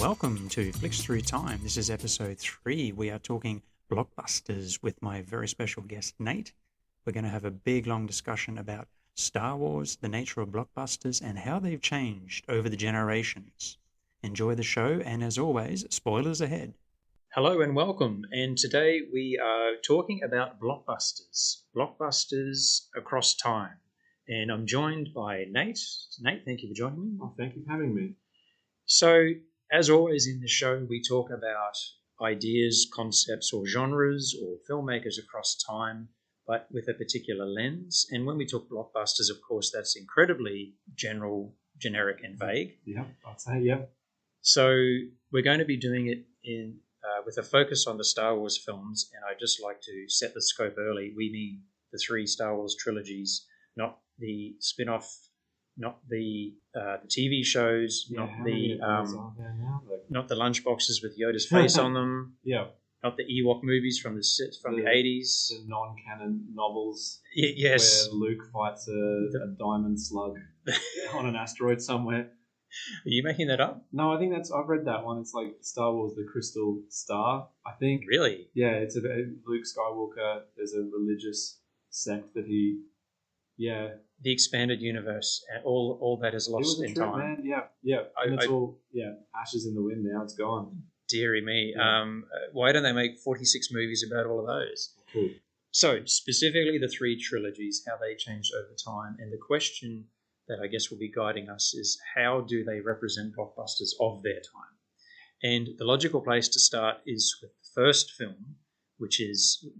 Welcome to Flicks Through Time. This is episode 3. We are talking blockbusters with my very special guest, Nate. We're going to have a big, long discussion about Star Wars, the nature of blockbusters, and how they've changed over the generations. Enjoy the show, and as always, spoilers ahead. Hello and welcome. And today we are talking about blockbusters across time. And I'm joined by Nate. Nate, thank you for joining me. Oh, thank you for having me. So, as always in the show, we talk about ideas, concepts, or genres, or filmmakers across time, but with a particular lens. And when we talk blockbusters, of course, that's incredibly general, generic, and vague. Yeah, I'd say, yeah. So we're going to be doing it in with a focus on the Star Wars films, and I'd just like to set the scope early. We mean the 3 Star Wars trilogies, not the spin-off, not the TV shows, Yeah, not how the many of those are there now? not the lunchboxes with Yoda's face on them, Yeah, not the Ewok movies from the 80s. the non-canon novels Yes. where Luke fights a diamond slug on an asteroid somewhere. Are you making that up? No, I think I've read that one. It's like Star Wars: The Crystal Star, I think. Really? Yeah, it's about Luke Skywalker. There's a religious sect that he. Yeah, The expanded universe, and all that is it lost was a in trip, time. man. Yeah, and it's all ashes in the wind now. It's gone. Deary me. Yeah. Why don't they make 46 movies about all of those? Cool. So, specifically the 3 trilogies, how they changed over time, and the question that I guess will be guiding us is how do they represent blockbusters of their time? And the logical place to start is with the first film, which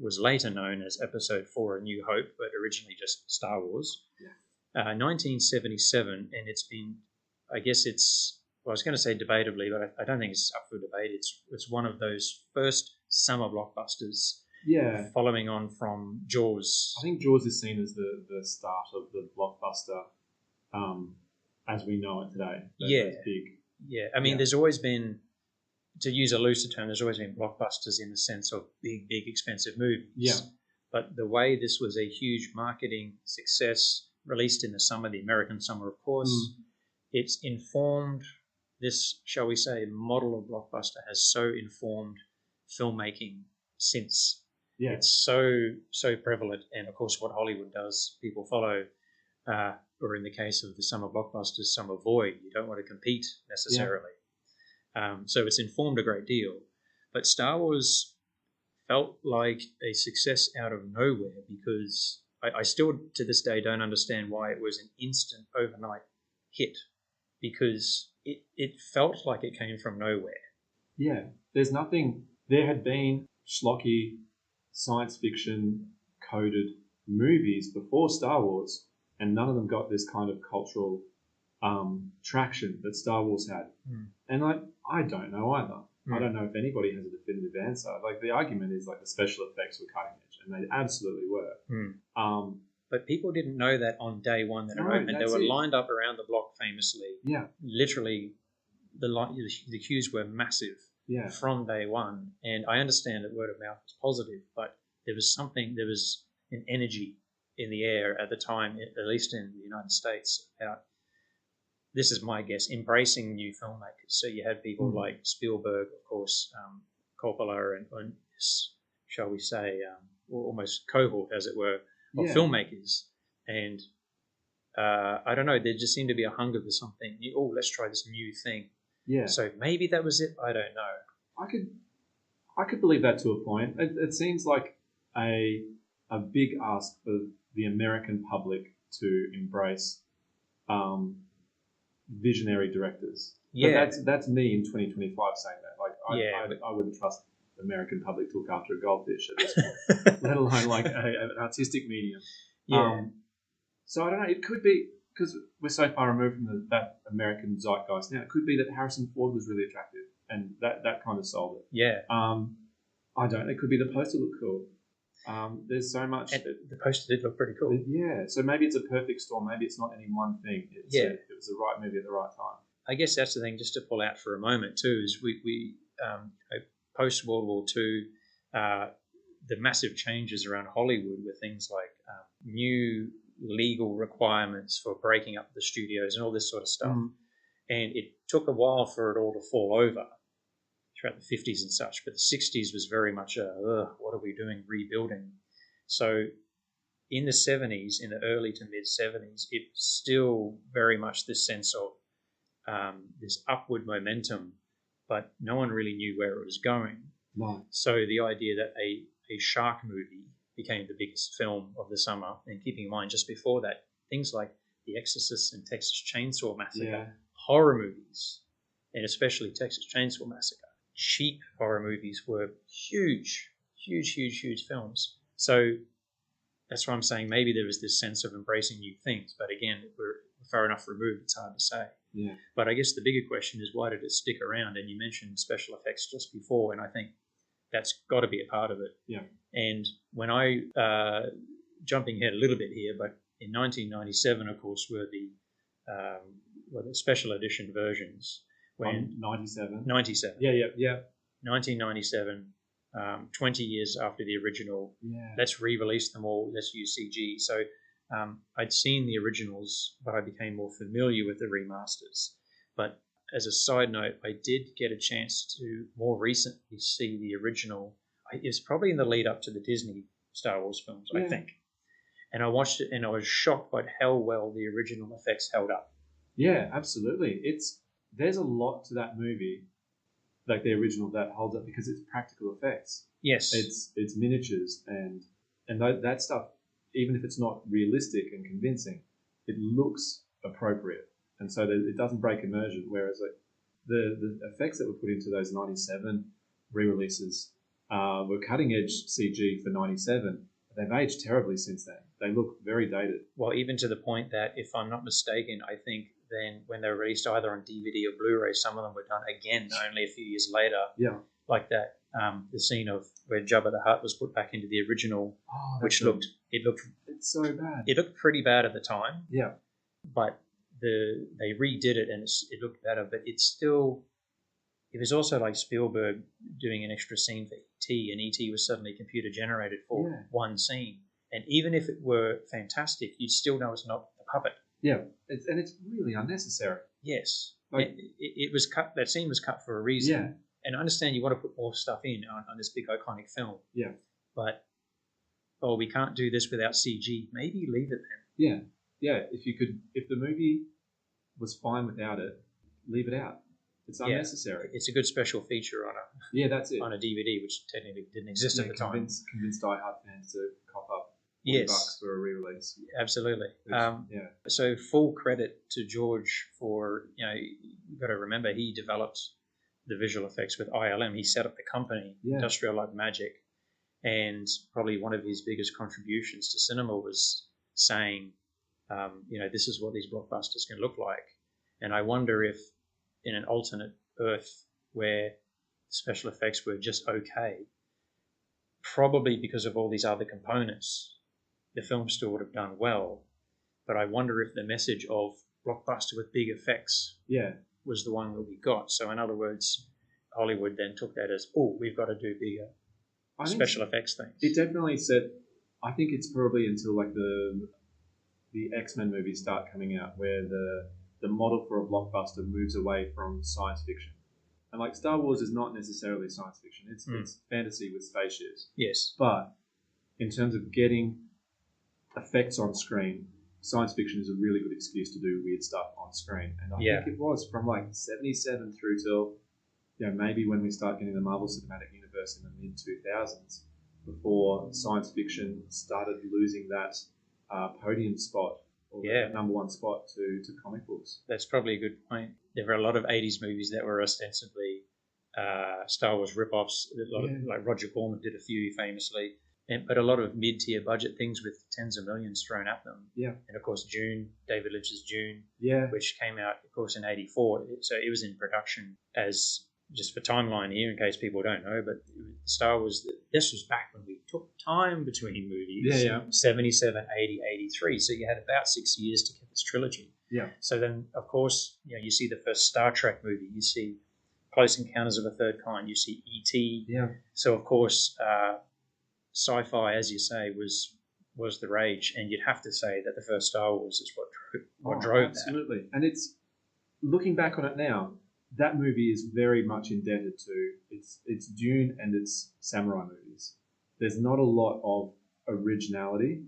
was later known as Episode 4, A New Hope, but originally just Star Wars. Yeah. 1977, and it's been, I was going to say debatably, but I don't think it's up for debate. It's one of those first summer blockbusters. Yeah. Following on from Jaws. I think Jaws is seen as the start of the blockbuster as we know it today. Those big. Yeah. I mean, there's always been, to use a looser term, there's always been blockbusters in the sense of big, expensive movies. Yeah. But the way this was a huge marketing success, released in the summer, the American summer, of course, it's informed this, shall we say, model of blockbuster has so informed filmmaking since. Yeah. It's so prevalent, and of course what Hollywood does, people follow, or in the case of the summer blockbusters, some avoid. You don't want to compete necessarily. Yeah. So it's informed a great deal. But Star Wars felt like a success out of nowhere because I still to this day don't understand why it was an instant overnight hit, because it felt like it came from nowhere. Yeah, there had been schlocky science fiction coded movies before Star Wars, and none of them got this kind of cultural traction that Star Wars had. And I don't know either. I don't know if anybody has a definitive answer. Like, the argument is like the special effects were cutting edge, and they absolutely were. But people didn't know that on day one that it opened. They were lined up around the block famously. Yeah. Literally, the queues were massive from day one. And I understand that word of mouth was positive, but there was an energy in the air at the time, at least in the United States, about, this is my guess, embracing new filmmakers. So you had people like Spielberg, of course, Coppola, and shall we say, almost cohort, as it were, of filmmakers. And I don't know, there just seemed to be a hunger for something new. Oh, let's try this new thing. Yeah. So maybe that was it. I don't know. I could believe that to a point. It seems like a big ask for the American public to embrace visionary directors. Yeah, but that's me in 2025 saying that. Like, I wouldn't trust the American public to look after a goldfish at this point, let alone like an artistic medium. Yeah. So I don't know. It could be because we're so far removed from that American zeitgeist now. It could be that Harrison Ford was really attractive, and that kind of sold it. Yeah. I don't. It could be the poster looked cool. There's so much. The poster did look pretty cool. Yeah. So maybe it's a perfect storm. Maybe it's not any one thing. It was the right movie at the right time. I guess that's the thing. Just to pull out for a moment too is we post World War II, the massive changes around Hollywood with things like new legal requirements for breaking up the studios and all this sort of stuff. And it took a while for it all to fall over throughout the 50s and such, but the 60s was very much what are we doing, rebuilding. So in the 70s, in the early to mid 70s, it's still very much this sense of this upward momentum, but no one really knew where it was going. No. So the idea that a shark movie became the biggest film of the summer, and keeping in mind just before that, things like The Exorcist and Texas Chainsaw Massacre, horror movies, and especially Texas Chainsaw Massacre, cheap horror movies were huge films. So that's why I'm saying maybe there was this sense of embracing new things, but again, we're far enough removed, it's hard to say. Yeah. But I guess the bigger question is, why did it stick around? And you mentioned special effects just before, and I think that's got to be a part of it. Yeah. And when I, jumping ahead a little bit here, but in 1997, of course, were the special edition versions. When 97? 97. Yeah. 1997, 20 years after the original. Yeah. Let's re-release them all. Let's use CG. So I'd seen the originals, but I became more familiar with the remasters. But as a side note, I did get a chance to more recently see the original. It was probably in the lead up to the Disney Star Wars films, I think. And I watched it and I was shocked by how well the original effects held up. Yeah, absolutely. There's a lot to that movie, like the original, that holds up because it's practical effects. Yes. It's miniatures and that stuff, even if it's not realistic and convincing, it looks appropriate. And so that it doesn't break immersion. Whereas like the effects that were put into those 97 re-releases were cutting edge CG for 97. They've aged terribly since then. They look very dated. Well, even to the point that, if I'm not mistaken, I think then when they were released either on DVD or Blu-ray, some of them were done again only a few years later. Yeah. Like that, the scene of where Jabba the Hutt was put back into the original, which looked it's so bad. It looked pretty bad at the time. Yeah. But they redid it and it looked better, but it was also like Spielberg doing an extra scene for E.T., and E.T. was suddenly computer generated for one scene. And even if it were fantastic, you'd still know it's not a puppet. Yeah, it's really unnecessary. Yes. Like, it was cut. That scene was cut for a reason. Yeah. And I understand you want to put more stuff in on this big iconic film. Yeah. But, we can't do this without CG. Maybe leave it then. Yeah. Yeah, if the movie was fine without it, leave it out. It's unnecessary. It's a good special feature that's it. On a DVD, which technically didn't exist at the time. Convince die-hard fans to cop up $40 for a re-release. Absolutely. So full credit to George for, you've got to remember, he developed the visual effects with ILM. He set up the company, Industrial Light Magic, and probably one of his biggest contributions to cinema was saying, this is what these blockbusters can look like. And I wonder if in an alternate Earth where special effects were just okay, probably because of all these other components, the film still would have done well. But I wonder if the message of blockbuster with big effects was the one that we got. So in other words, Hollywood then took that as, we've got to do bigger special effects things. It definitely said, I think it's probably until like the X-Men movies start coming out where the model for a blockbuster moves away from science fiction. And like Star Wars is not necessarily science fiction. It's fantasy with spaceships. Yes. But in terms of getting effects on screen, science fiction is a really good excuse to do weird stuff on screen. And I think it was from like 77 through till, maybe when we start getting the Marvel Cinematic Universe in the mid-2000s, before science fiction started losing that podium spot, or the number one spot to comic books. That's probably a good point. There were a lot of 80s movies that were ostensibly Star Wars rip-offs. Like Roger Corman did a few famously, but a lot of mid-tier budget things with tens of millions thrown at them. Yeah. And of course, David Lynch's Dune, which came out, of course, in 1984. So it was in production as, just for timeline here, in case people don't know, but Star Wars, this was back when we took time between movies. 77, 80, 83. So you had about 6 years to get this trilogy. Yeah. So then, of course, you see the first Star Trek movie, you see Close Encounters of a Third Kind, you see E.T. Yeah. So, of course, sci-fi, as you say, was the rage, and you'd have to say that the first Star Wars is what drove absolutely. And it's looking back on it now, that movie is very much indebted to its Dune and its samurai movies. There's not a lot of originality.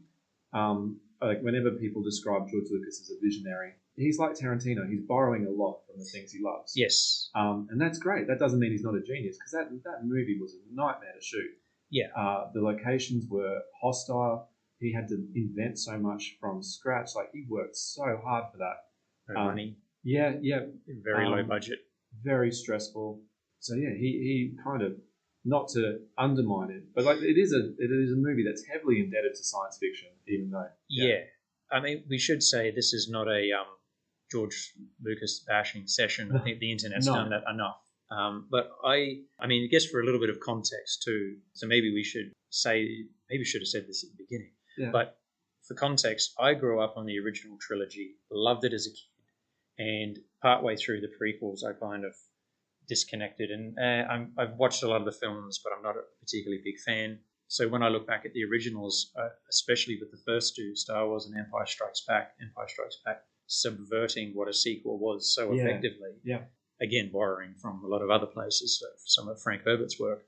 Like whenever people describe George Lucas as a visionary, he's like Tarantino. He's borrowing a lot from the things he loves. Yes. And that's great. That doesn't mean he's not a genius, because that movie was a nightmare to shoot. Yeah. The locations were hostile. He had to invent so much from scratch. Like, he worked so hard for that. No money. Yeah. Very low budget. Very stressful. So yeah, he kind of, not to undermine it, but like it is a movie that's heavily indebted to science fiction, even though. Yeah. I mean, we should say this is not a George Lucas bashing session. I think the internet's done that enough. But I mean, I guess for a little bit of context too, so maybe we should have said this at the beginning. Yeah. But for context, I grew up on the original trilogy, loved it as a kid, and partway through the prequels, I kind of disconnected. And I've watched a lot of the films, but I'm not a particularly big fan. So when I look back at the originals, especially with the first two, Star Wars and Empire Strikes Back, subverting what a sequel was so effectively. Yeah. Again, borrowing from a lot of other places, some of Frank Herbert's work.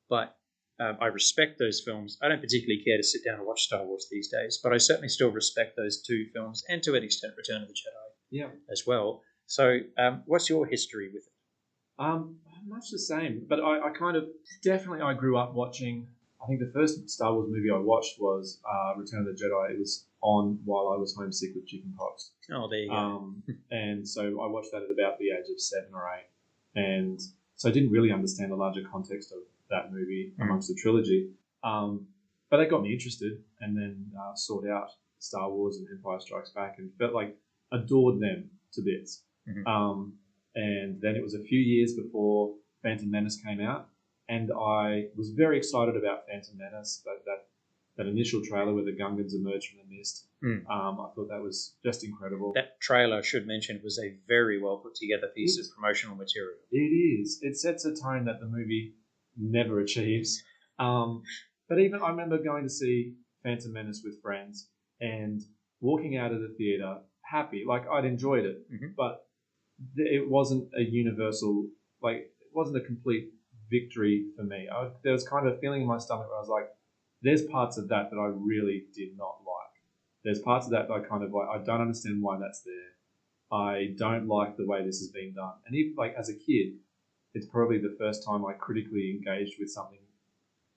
But I respect those films. I don't particularly care to sit down and watch Star Wars these days, but I certainly still respect those two films, and to an extent Return of the Jedi as well. So what's your history with it? Much the same, but I kind of, definitely I grew up watching, I think the first Star Wars movie I watched was Return of the Jedi. It was on while I was homesick with chickenpox. Oh, there you go. And so I watched that at about the age of 7 or 8. And so I didn't really understand the larger context of that movie amongst the trilogy. But that got me interested, and then sought out Star Wars and Empire Strikes Back and felt like adored them to bits. And then it was a few years before Phantom Menace came out, and I was very excited about Phantom Menace, that initial trailer where the Gungans emerged from the mist. I thought that was just incredible. That trailer, I should mention, was a very well put together piece of promotional material. It is. It sets a tone that the movie never achieves. But even I remember going to see Phantom Menace with friends and walking out of the theatre happy, like I'd enjoyed it, but it wasn't a universal, like it wasn't a complete victory for me. There was kind of a feeling in my stomach where I was like, there's parts of that I really did not like. There's parts of that I kind of like, I don't understand why that's there. I don't like the way this has been done. And even like as a kid, it's probably the first time I critically engaged with something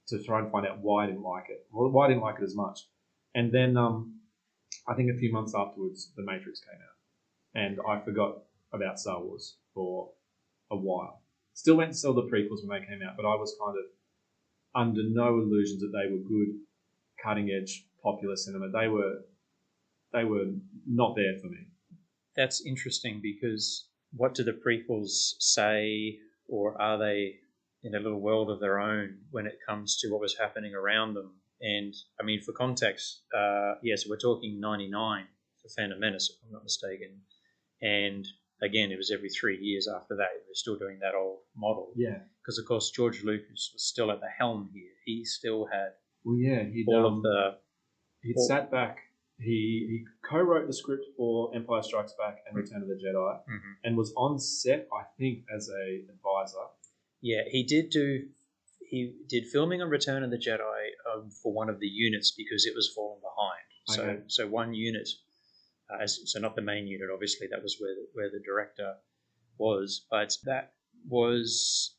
to try and find out why I didn't like it. Well, why I didn't like it as much. And then I think a few months afterwards, The Matrix came out, and I forgot about Star Wars for a while. Still went and saw the prequels when they came out, but I was kind of under no illusions that they were good, cutting-edge, popular cinema. They were not there for me. That's interesting, because what do the prequels say, or are they in a little world of their own when it comes to what was happening around them? And, I mean, for context, so we're talking 99 for Phantom Menace, if I'm not mistaken. And, again, it was every 3 years after that. They were still doing that old model. Yeah. Because, of course, George Lucas was still at the helm here. He still had He'd sat back. He co-wrote the script for Empire Strikes Back and Return of the Jedi, and was on set, I think, as a advisor. Yeah, he did filming on Return of the Jedi for one of the units because it was falling behind. Okay. So one unit, so not the main unit, obviously, that was where the director was, but that was,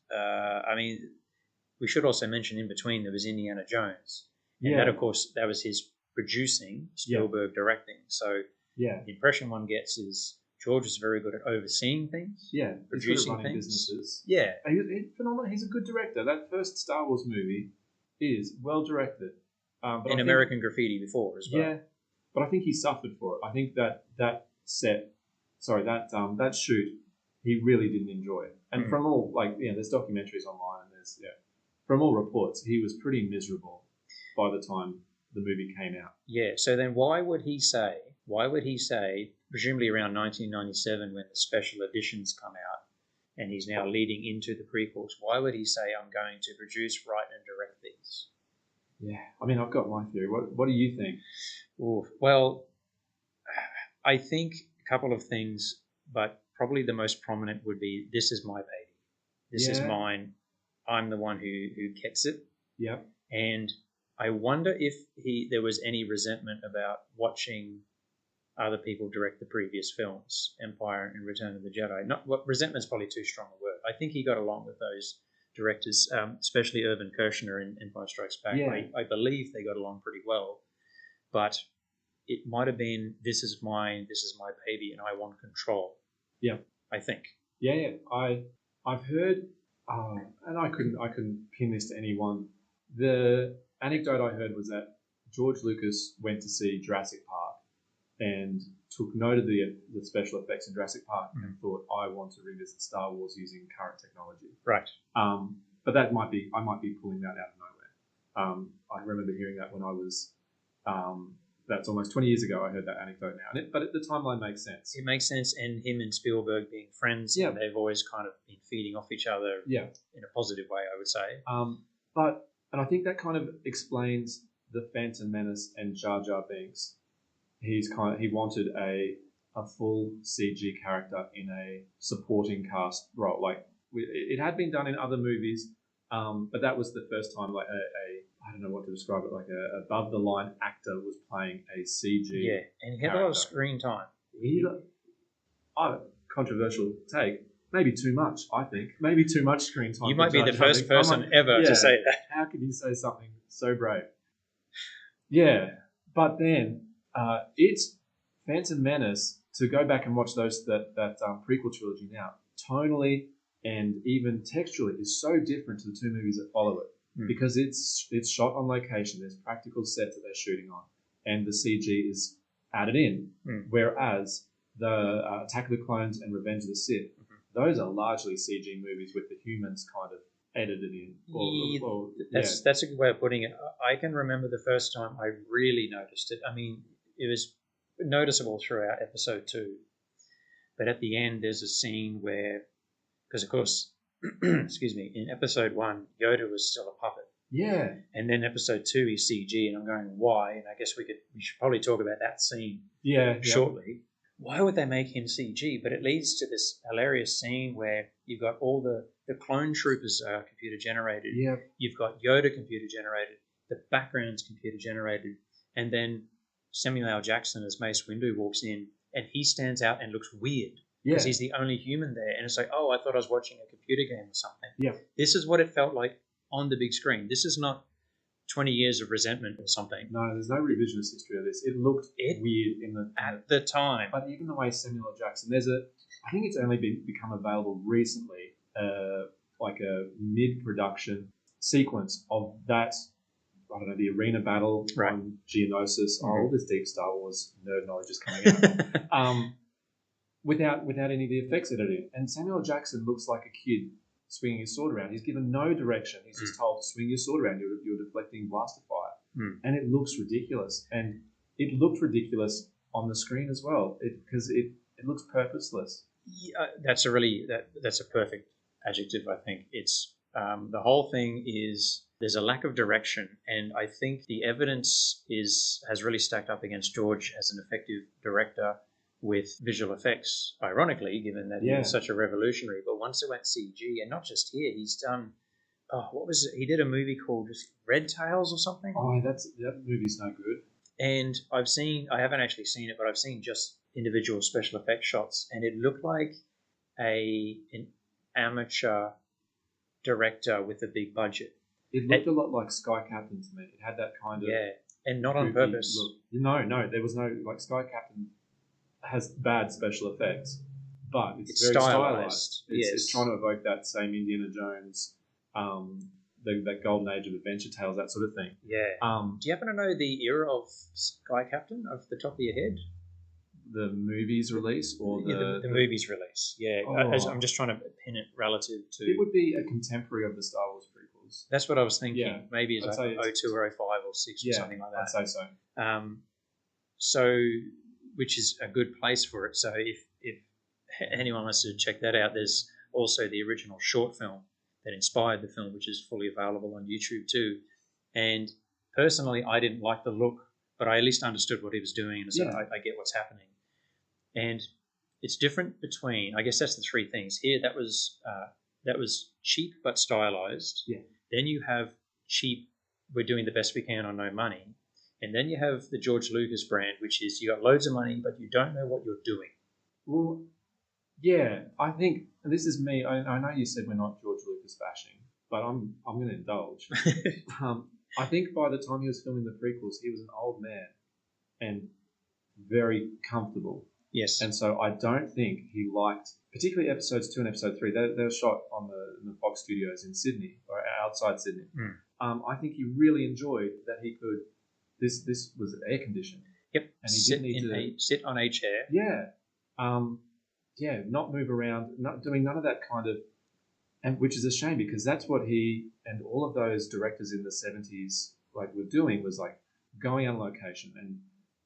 we should also mention in between there was Indiana Jones. And that, of course, that was his producing, Spielberg directing. So the impression one gets is George is very good at overseeing things. Yeah, producing things. Businesses. Yeah. He's phenomenal. He's a good director. That first Star Wars movie is well directed. And American Graffiti before as well. Yeah, but I think he suffered for it. I think that shoot, he really didn't enjoy it. And from all, there's documentaries online, and from all reports, he was pretty miserable by the time the movie came out. Yeah, so then why would he say, presumably around 1997 when the special editions come out, and he's now leading into the prequels, why would he say, I'm going to produce, write, and direct these? Yeah, I mean, I've got my theory. What do you think? Ooh, well, I think a couple of things, but probably the most prominent would be, this is my baby. This is mine. I'm the one who gets it. Yeah. And I wonder if there was any resentment about watching other people direct the previous films, Empire and Return of the Jedi. Resentment's probably too strong a word. I think he got along with those directors, especially Irvin Kershner in Empire Strikes Back. Yeah. I believe they got along pretty well, but it might have been, this is mine, this is my baby, and I want control. Yeah, I think. Yeah. I've heard, and I couldn't pin this to anyone. The anecdote I heard was that George Lucas went to see Jurassic Park and took note of the special effects in Jurassic Park and thought, I want to revisit Star Wars using current technology. Right. But I might be pulling that out of nowhere. I remember hearing that when I was, that's almost 20 years ago. I heard that anecdote now, but at the timeline makes sense. It makes sense, and him and Spielberg being friends, and they've always kind of been feeding off each other in a positive way, I would say. And I think that kind of explains the Phantom Menace and Jar Jar Binks. He wanted a full CG character in a supporting cast role. Like it had been done in other movies, but that was the first time like I don't know what to describe it, like a above the line actor was playing a CG. Yeah, and he had a lot of screen time. Controversial take. Maybe too much, I think. Maybe too much screen time. You might be the first person ever to say that. How could you say something so brave? Yeah, but then it's Phantom Menace, to go back and watch that prequel trilogy now, tonally and even textually is so different to the two movies that follow it because it's shot on location. There's practical sets that they're shooting on, and the CG is added in. Whereas the Attack of the Clones and Revenge of the Sith, those are largely CG movies with the humans kind of edited in. That's a good way of putting it. I can remember the first time I really noticed it. I mean, it was noticeable throughout episode 2, but at the end there's a scene where, because of course, excuse me, in episode 1 Yoda was still a puppet. Yeah. And then episode 2 he's CG, and I'm going, why? And I guess we should probably talk about that scene shortly. Why would they make him CG? But it leads to this hilarious scene where you've got all the clone troopers are computer generated. Yeah. You've got Yoda computer generated. The background's computer generated. And then Samuel L. Jackson as Mace Windu walks in, and he stands out and looks weird because he's the only human there. And it's like, oh, I thought I was watching a computer game or something. Yeah. This is what it felt like on the big screen. This is not 20 years of resentment or something. No, there's no revisionist history of this. It looked weird at the time. But even the way Samuel L. Jackson, I think it's only become available recently, like a mid-production sequence of that, I don't know, the arena battle on Geonosis. All this deep Star Wars nerd knowledge is coming out. Without any of the effects edited. And Samuel L. Jackson looks like a kid swinging his sword around. He's given no direction. He's just told, swing your sword around. You're deflecting blaster fire. And it looks ridiculous. And it looked ridiculous on the screen as well because it looks purposeless. Yeah, that's a perfect adjective, I think. It's the whole thing is there's a lack of direction, and I think the evidence has really stacked up against George as an effective director with visual effects, ironically, given that he was such a revolutionary. But once it went CG, and not just here, he's done, what was it? He did a movie called Red Tails or something. Oh, that movie's no good. And I haven't actually seen it, but I've seen just individual special effects shots, and it looked like an amateur director with a big budget. It looked a lot like Sky Captain to me. It had that kind of and not on purpose. Look. No, there was no, like, Sky Captain has bad special effects, but it's very stylized. It's trying to evoke that same Indiana Jones, that golden age of Adventure Tales, that sort of thing. Yeah. Do you happen to know the era of Sky Captain off the top of your head? The movie's release or the movie's release? Yeah. I'm just trying to pin it relative to. It would be a contemporary of the Star Wars prequels. That's what I was thinking. Yeah. Maybe it's like 02 or 05 or 06 or something like that. I'd say so. So, which is a good place for it. So if anyone wants to check that out, there's also the original short film that inspired the film, which is fully available on YouTube too. And personally, I didn't like the look, but I at least understood what he was doing, and so I get what's happening. And it's different between, I guess that's the three things here. That was cheap but stylized. Yeah. Then you have cheap, we're doing the best we can on no money. And then you have the George Lucas brand, which is you got loads of money, but you don't know what you're doing. Well, yeah, I think this is me. I know you said we're not George Lucas bashing, but I'm going to indulge. I think by the time he was filming the prequels, he was an old man and very comfortable. Yes. And so I don't think he liked, particularly episodes 2 and episode 3. They were shot on the Fox Studios in Sydney or outside Sydney. I think he really enjoyed that he could. This was air conditioned. Yep. And he didn't need to sit on a chair. Yeah. Not move around, not doing none of that kind of, and which is a shame because that's what he and all of those directors in the 70s like were doing, was like going on location. And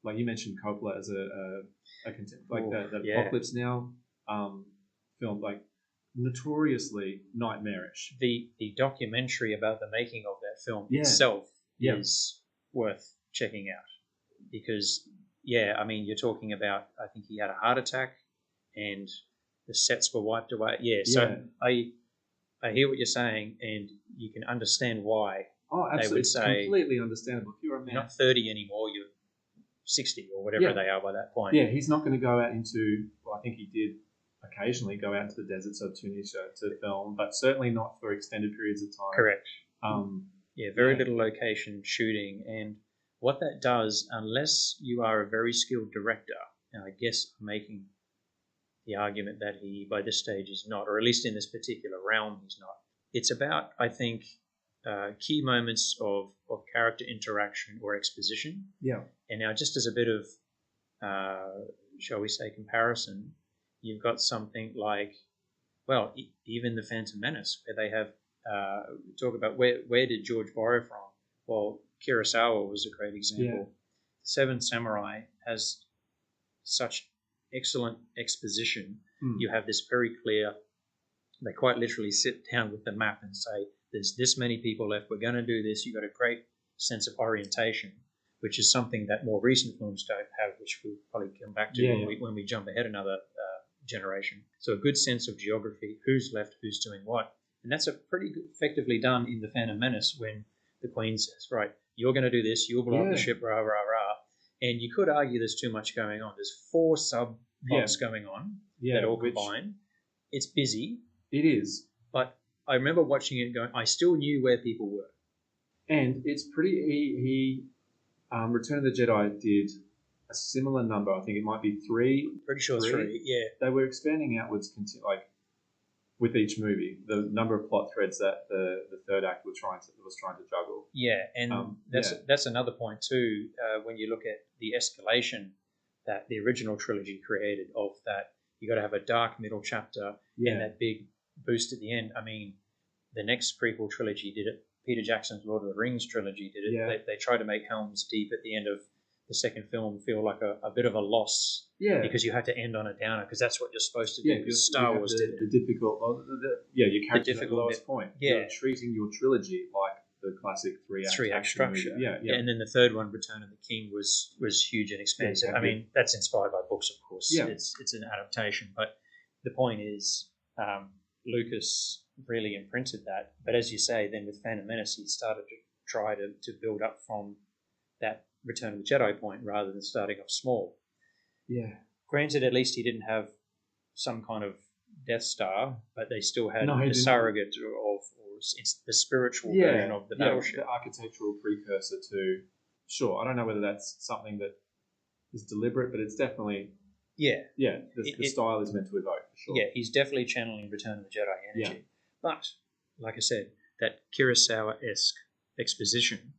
like you mentioned Coppola as the Apocalypse Now film, like notoriously nightmarish. The documentary about the making of that film itself is worth checking out because I mean, you're talking about, I think he had a heart attack and the sets were wiped away. So I hear what you're saying, and you can understand why. Oh, absolutely. They would say, completely understandable. If you're a man, you're not 30 anymore, you're 60 or whatever they are by that point. Yeah, he's not going to go out into, well, I think he did occasionally go out into the deserts of Tunisia to film, but certainly not for extended periods of time. Correct. Very little location shooting, and what that does, unless you are a very skilled director, and I guess I'm making the argument that he, by this stage, is not, or at least in this particular realm, he's not. It's about, I think, key moments of character interaction or exposition. Yeah. And now, just as a bit of, shall we say, comparison, you've got something like, well, even The Phantom Menace, where they have talk about where did George borrow from? Well, Kurosawa was a great example. Yeah. Seven Samurai has such excellent exposition. You have this very clear, they quite literally sit down with the map and say, there's this many people left, we're going to do this. You've got a great sense of orientation, which is something that more recent films don't have, which we'll probably come back to when we jump ahead another generation. So a good sense of geography, who's left, who's doing what. And that's a pretty good, effectively done in The Phantom Menace when the Queen says, right, you're going to do this, you'll blow up the ship, rah, rah, rah. And you could argue there's too much going on. There's 4 sub-plots going on that all combine. It's busy. It is. But I remember watching it and going, I still knew where people were. And it's pretty, he Return of the Jedi did a similar number. I think it might be 3. Pretty sure 3, yeah. They were expanding outwards, like with each movie, the number of plot threads that the third act was trying to juggle. Yeah, and that's another point too. When you look at the escalation that the original trilogy created, of that you got to have a dark middle chapter and that big boost at the end. I mean, the next prequel trilogy did it. Peter Jackson's Lord of the Rings trilogy did it. Yeah. They tried to make Helm's Deep at the end of the second film feel like a bit of a loss. Yeah. Because you had to end on a downer, because that's what you're supposed to do. Yeah, because Star Wars did it. The difficult, you carry the lowest point. Yeah. You're treating your trilogy like the classic three-act structure. Yeah. And then the third one, Return of the King, was huge and expensive. I mean, that's inspired by books, of course. Yeah. It's an adaptation. But the point is, Lucas really imprinted that. But as you say, then with Phantom Menace, he started to try to build up from that Return of the Jedi point rather than starting off small. Yeah. Granted, at least he didn't have some kind of Death Star, but they still had the surrogate or it's the spiritual version of the battleship. The architectural precursor to, sure, I don't know whether that's something that is deliberate, but it's definitely... the style is meant to evoke, for sure. Yeah, he's definitely channeling Return of the Jedi energy. Yeah. But, like I said, that Kurosawa-esque exposition,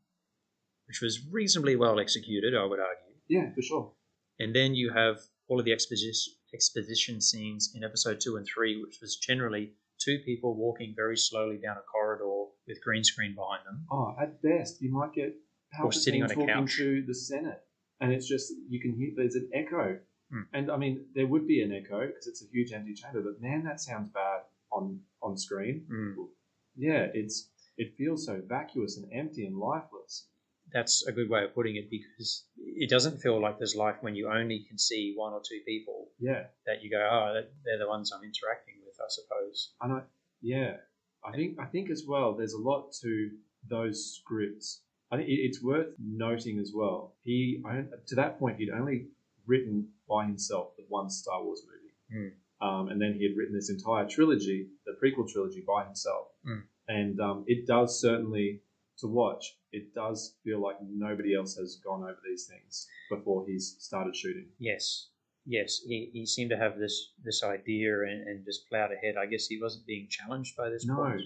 which was reasonably well executed, I would argue. Yeah, for sure. And then you have all of the exposition scenes in episode 2 and 3, which was generally 2 people walking very slowly down a corridor with green screen behind them. Oh, at best, you might get or sitting on a talking couch to the Senate, and it's just, you can hear, there's an echo. And I mean, there would be an echo because it's a huge empty chamber, but man, that sounds bad on screen. Yeah, it feels so vacuous and empty and lifeless. That's a good way of putting it, because it doesn't feel like there's life when you only can see 1 or 2 people that you go, they're the ones I'm interacting with, I suppose. I think as well, there's a lot to those scripts. I think it's worth noting as well. To that point, he'd only written by himself the one Star Wars movie. And then he had written this entire trilogy, the prequel trilogy, by himself. And it does certainly, to watch, it does feel like nobody else has gone over these things before he's started shooting. Yes. He seemed to have this idea and just plowed ahead. I guess he wasn't being challenged by this point.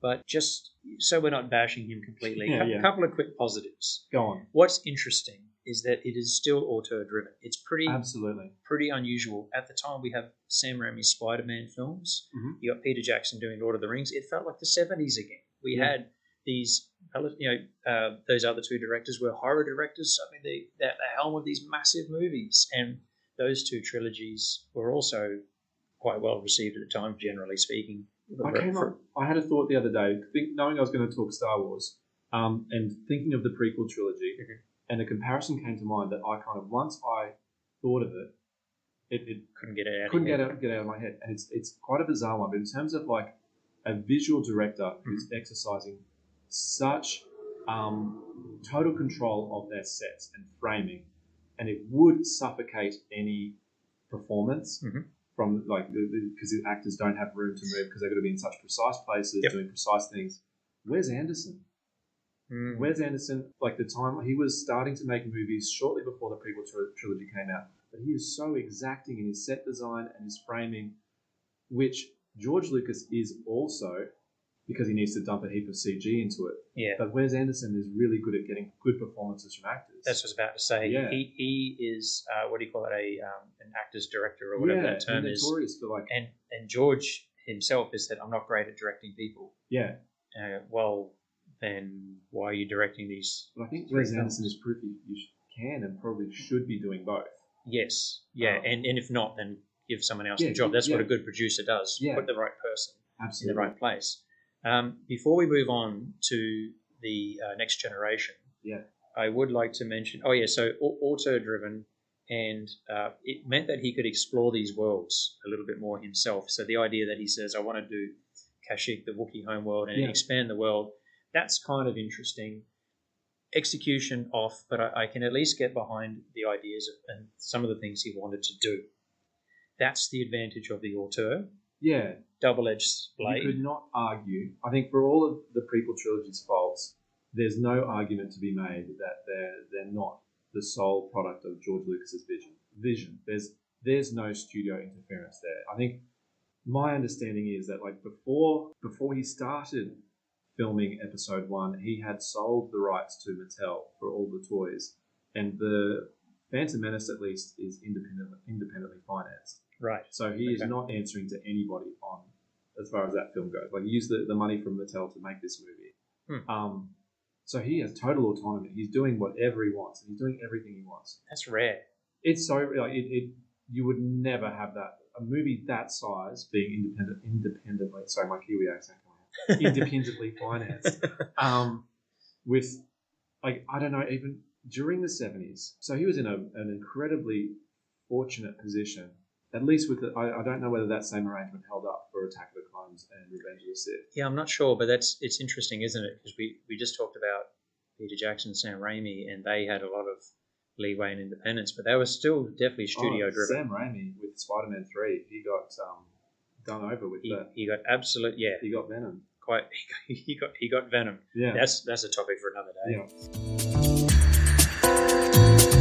But just so we're not bashing him completely, a couple of quick positives. Go on. What's interesting is that it is still auteur-driven. It's pretty unusual. At the time, we have Sam Raimi's Spider-Man films. You got Peter Jackson doing Lord of the Rings. It felt like the 70s again. We had these, those other two directors were horror directors. I mean, the helm of these massive movies. And those two trilogies were also quite well received at the time, generally speaking. I had a thought the other day, knowing I was going to talk Star Wars, and thinking of the prequel trilogy, and a comparison came to mind that I kind of, once I thought of it, it couldn't get it out. Get out of my head, and it's quite a bizarre one. But in terms of like a visual director who's exercising such total control of their sets and framing, and it would suffocate any performance. From because the actors don't have room to move because they've got to be in such precise places doing precise things. Where's Anderson? Where's Anderson? Like the time he was starting to make movies shortly before the prequel trilogy came out, but he is so exacting in his set design and his framing, which George Lucas is also, because he needs to dump a heap of CG into it. Yeah. But Wes Anderson is really good at getting good performances from actors. That's what I was about to say. Yeah. He is what do you call it? An actor's director or whatever that term is. Notorious for and George himself has said, I'm not great at directing people. Yeah. Well, then why are you directing these? But I think Wes Anderson is proof you can and probably should be doing both. Yes. Yeah. And if not, then give someone else the job. That's what a good producer does. Yeah. Put the right person in the right place. Before we move on to the next generation, I would like to mention, so auteur-driven, and it meant that he could explore these worlds a little bit more himself. So the idea that he says, I want to do Kashyyyk, the Wookiee homeworld, and expand the world, that's kind of interesting. Execution off, but I can at least get behind the ideas and some of the things he wanted to do. That's the advantage of the auteur. Yeah. Double-edged blade. You could not argue. I think for all of the prequel trilogy's faults, there's no argument to be made that they're not the sole product of George Lucas's vision. There's no studio interference there. I think my understanding is that before he started filming Episode 1, he had sold the rights to Mattel for all the toys, and the Phantom Menace at least is independently financed. Right. So he is not answering to anybody on as far as that film goes. Like he used the money from Mattel to make this movie. So he has total autonomy. He's doing whatever he wants. He's doing everything he wants. That's rare. It's so you would never have that, a movie that size being independently. Sorry, my Kiwi accent coming out. Independently financed. With I don't know, even during the 70s. So he was in an incredibly fortunate position. At least with I don't know whether that same arrangement held up for Attack of the Clones and Revenge of the Sith. Yeah, I'm not sure, but it's interesting, isn't it? Because we just talked about Peter Jackson, Sam Raimi, and they had a lot of leeway and independence, but they were still definitely studio driven. Sam Raimi with Spider-Man 3, he got done over with that. He got absolute, He got Venom. He got Venom. Yeah. That's a topic for another day. Yeah.